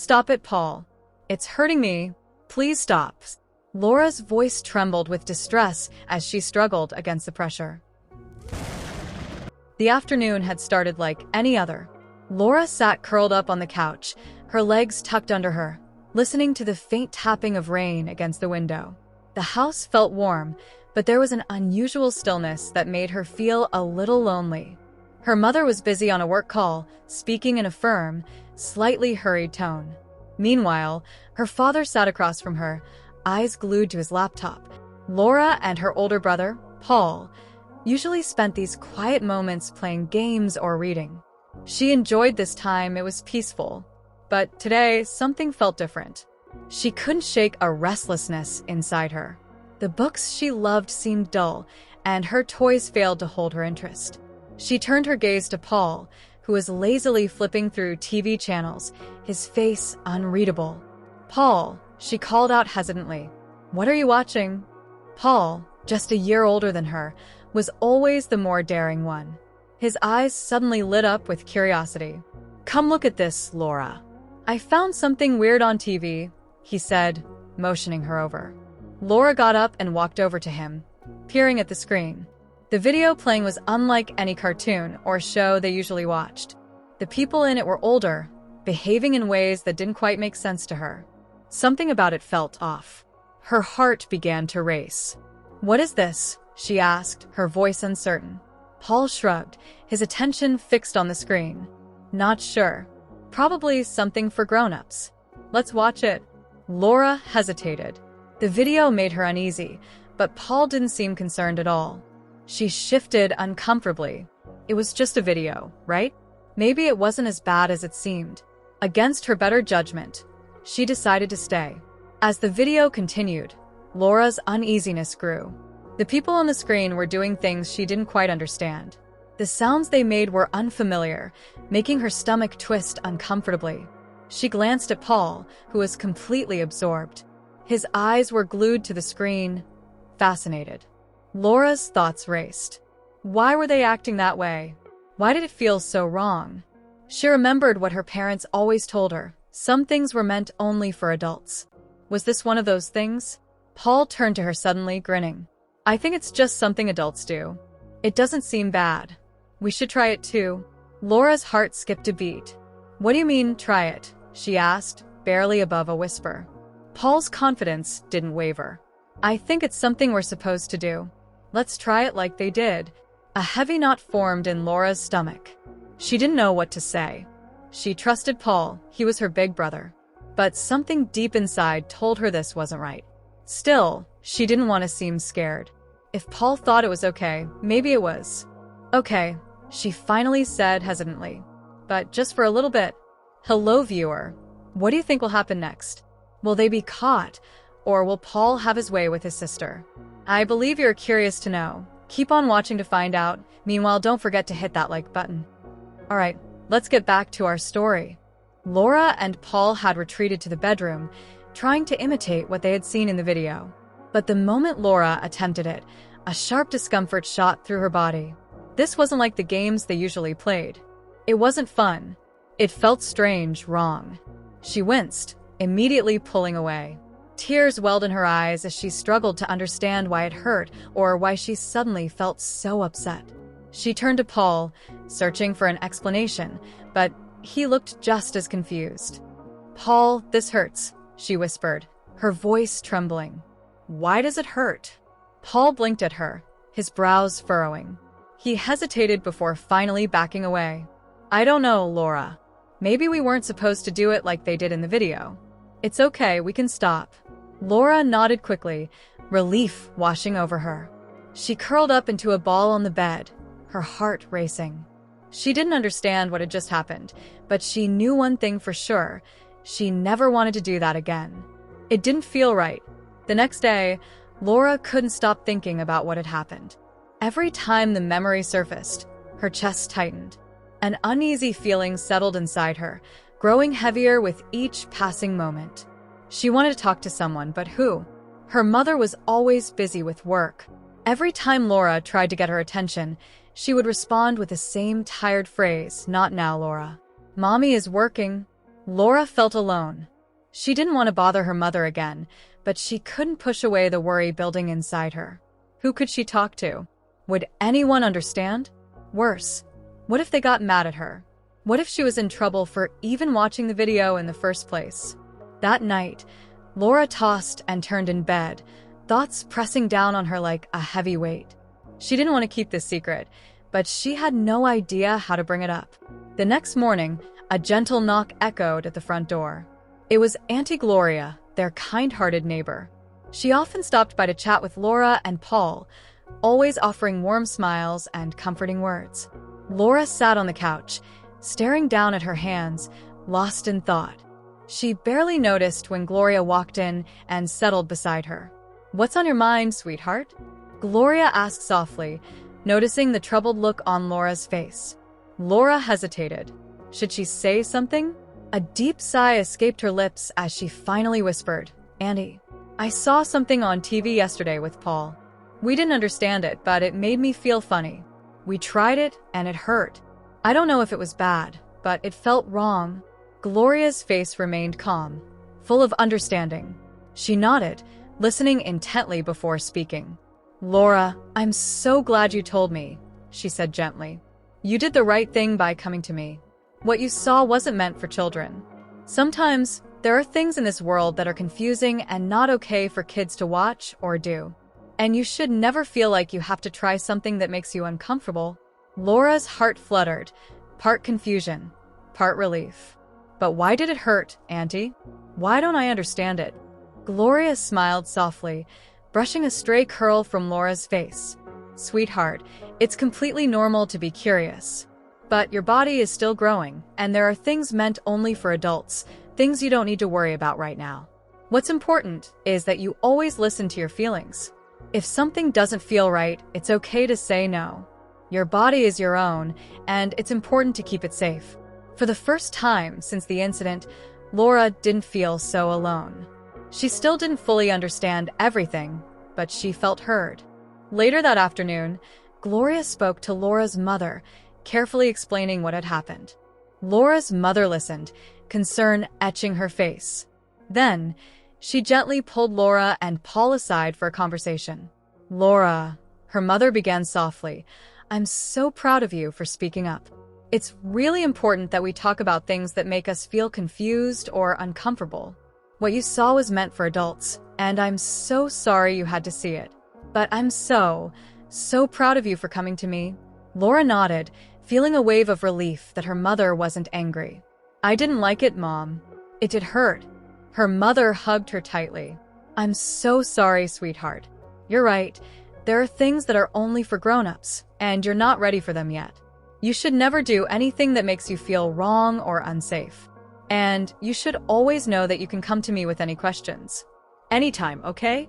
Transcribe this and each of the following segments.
Stop it, Paul. It's hurting me. Please stop. Laura's voice trembled with distress as she struggled against the pressure. The afternoon had started like any other. Lora sat curled up on the couch, her legs tucked under her, listening to the faint tapping of rain against the window. The house felt warm, but there was an unusual stillness that made her feel a little lonely. Her mother was busy on a work call, speaking in a firm, slightly hurried tone. Meanwhile, her father sat across from her, eyes glued to his laptop. Lora and her older brother, Paul, usually spent these quiet moments playing games or reading. She enjoyed this time, it was peaceful. But today, something felt different. She couldn't shake a restlessness inside her. The books she loved seemed dull, and her toys failed to hold her interest. She turned her gaze to Paul, who was lazily flipping through TV channels, his face unreadable. "Paul," she called out hesitantly. "What are you watching?" Paul, just a year older than her, was always the more daring one. His eyes suddenly lit up with curiosity. "Come look at this, Lora. I found something weird on TV," he said, motioning her over. Lora got up and walked over to him, peering at the screen. The video playing was unlike any cartoon or show they usually watched. The people in it were older, behaving in ways that didn't quite make sense to her. Something about it felt off. Her heart began to race. "What is this?" she asked, her voice uncertain. Paul shrugged, his attention fixed on the screen. "Not sure. Probably something for grown-ups. Let's watch it." Lora hesitated. The video made her uneasy, but Paul didn't seem concerned at all. She shifted uncomfortably. It was just a video, right? Maybe it wasn't as bad as it seemed. Against her better judgment, she decided to stay. As the video continued, Laura's uneasiness grew. The people on the screen were doing things she didn't quite understand. The sounds they made were unfamiliar, making her stomach twist uncomfortably. She glanced at Paul, who was completely absorbed. His eyes were glued to the screen, fascinated. Laura's thoughts raced. Why were they acting that way? Why did it feel so wrong? She remembered what her parents always told her. Some things were meant only for adults. Was this one of those things? Paul turned to her suddenly, grinning. "I think it's just something adults do. It doesn't seem bad. We should try it too." Laura's heart skipped a beat. "What do you mean, try it?" she asked, barely above a whisper. Paul's confidence didn't waver. "I think it's something we're supposed to do. Let's try it like they did." A heavy knot formed in Laura's stomach. She didn't know what to say. She trusted Paul, he was her big brother. But something deep inside told her this wasn't right. Still, she didn't want to seem scared. If Paul thought it was okay, maybe it was. "Okay," she finally said hesitantly. "But just for a little bit." Hello, viewer. What do you think will happen next? Will they be caught, or will Paul have his way with his sister? I believe you're curious to know. Keep on watching to find out. Meanwhile, don't forget to hit that like button. Alright, let's get back to our story. Lora and Paul had retreated to the bedroom, trying to imitate what they had seen in the video. But the moment Lora attempted it, a sharp discomfort shot through her body. This wasn't like the games they usually played. It wasn't fun. It felt strange, wrong. She winced, immediately pulling away. Tears welled in her eyes as she struggled to understand why it hurt or why she suddenly felt so upset. She turned to Paul, searching for an explanation, but he looked just as confused. "Paul, this hurts," she whispered, her voice trembling. "Why does it hurt?" Paul blinked at her, his brows furrowing. He hesitated before finally backing away. "I don't know, Lora. Maybe we weren't supposed to do it like they did in the video. It's okay, we can stop." Lora nodded quickly, relief washing over her. She curled up into a ball on the bed, her heart racing. She didn't understand what had just happened, but she knew one thing for sure. She never wanted to do that again. It didn't feel right. The next day, Lora couldn't stop thinking about what had happened. Every time the memory surfaced, her chest tightened. An uneasy feeling settled inside her, growing heavier with each passing moment. She wanted to talk to someone, but who? Her mother was always busy with work. Every time Lora tried to get her attention, she would respond with the same tired phrase, "Not now, Lora. Mommy is working." Lora felt alone. She didn't want to bother her mother again, but she couldn't push away the worry building inside her. Who could she talk to? Would anyone understand? Worse, what if they got mad at her? What if she was in trouble for even watching the video in the first place? That night, Lora tossed and turned in bed, thoughts pressing down on her like a heavy weight. She didn't want to keep this secret, but she had no idea how to bring it up. The next morning, a gentle knock echoed at the front door. It was Auntie Gloria, their kind-hearted neighbor. She often stopped by to chat with Lora and Paul, always offering warm smiles and comforting words. Lora sat on the couch, staring down at her hands, lost in thought. She barely noticed when Gloria walked in and settled beside her. "What's on your mind, sweetheart?" Gloria asked softly, noticing the troubled look on Laura's face. Lora hesitated. Should she say something? A deep sigh escaped her lips as she finally whispered, "Auntie, I saw something on TV yesterday with Paul. We didn't understand it, but it made me feel funny. We tried it, and it hurt. I don't know if it was bad, but it felt wrong." Gloria's face remained calm, full of understanding. She nodded, listening intently before speaking. "Lora, I'm so glad you told me," she said gently. "You did the right thing by coming to me. What you saw wasn't meant for children. Sometimes, there are things in this world that are confusing and not okay for kids to watch or do. And you should never feel like you have to try something that makes you uncomfortable." Laura's heart fluttered, part confusion, part relief. "But why did it hurt, Auntie? Why don't I understand it?" Gloria smiled softly, brushing a stray curl from Laura's face. "Sweetheart, it's completely normal to be curious. But your body is still growing, and there are things meant only for adults, things you don't need to worry about right now. What's important is that you always listen to your feelings. If something doesn't feel right, it's okay to say no. Your body is your own, and it's important to keep it safe." For the first time since the incident, Lora didn't feel so alone. She still didn't fully understand everything, but she felt heard. Later that afternoon, Gloria spoke to Laura's mother, carefully explaining what had happened. Laura's mother listened, concern etching her face. Then, she gently pulled Lora and Paul aside for a conversation. "Lora," her mother began softly, "I'm so proud of you for speaking up. It's really important that we talk about things that make us feel confused or uncomfortable. What you saw was meant for adults, and I'm so sorry you had to see it. But I'm so proud of you for coming to me." Lora nodded, feeling a wave of relief that her mother wasn't angry. "I didn't like it, Mom. It did hurt." Her mother hugged her tightly. "I'm so sorry, sweetheart. You're right. There are things that are only for grown-ups, and you're not ready for them yet. You should never do anything that makes you feel wrong or unsafe. And you should always know that you can come to me with any questions. Anytime, okay?"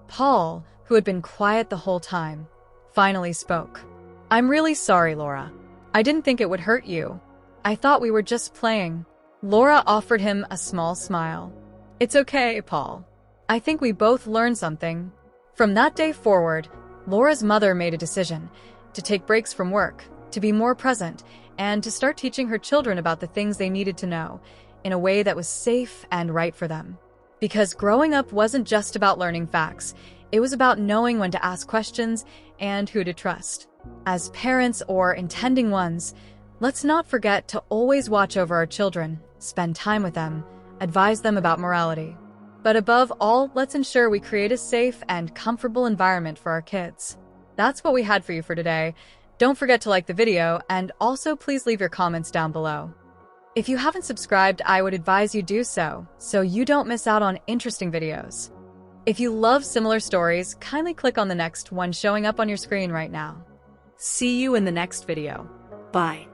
Paul, who had been quiet the whole time, finally spoke. "I'm really sorry, Lora. I didn't think it would hurt you. I thought we were just playing." Lora offered him a small smile. "It's okay, Paul. I think we both learned something." From that day forward, Laura's mother made a decision to take breaks from work, to be more present, and to start teaching her children about the things they needed to know in a way that was safe and right for them. Because growing up wasn't just about learning facts, it was about knowing when to ask questions and who to trust. As parents or intending ones, let's not forget to always watch over our children, spend time with them, advise them about morality. But above all, let's ensure we create a safe and comfortable environment for our kids. That's what we had for you for today. Don't forget to like the video, and also please leave your comments down below. If you haven't subscribed, I would advise you do so you don't miss out on interesting videos. If you love similar stories, kindly click on the next one showing up on your screen right now. See you in the next video. Bye.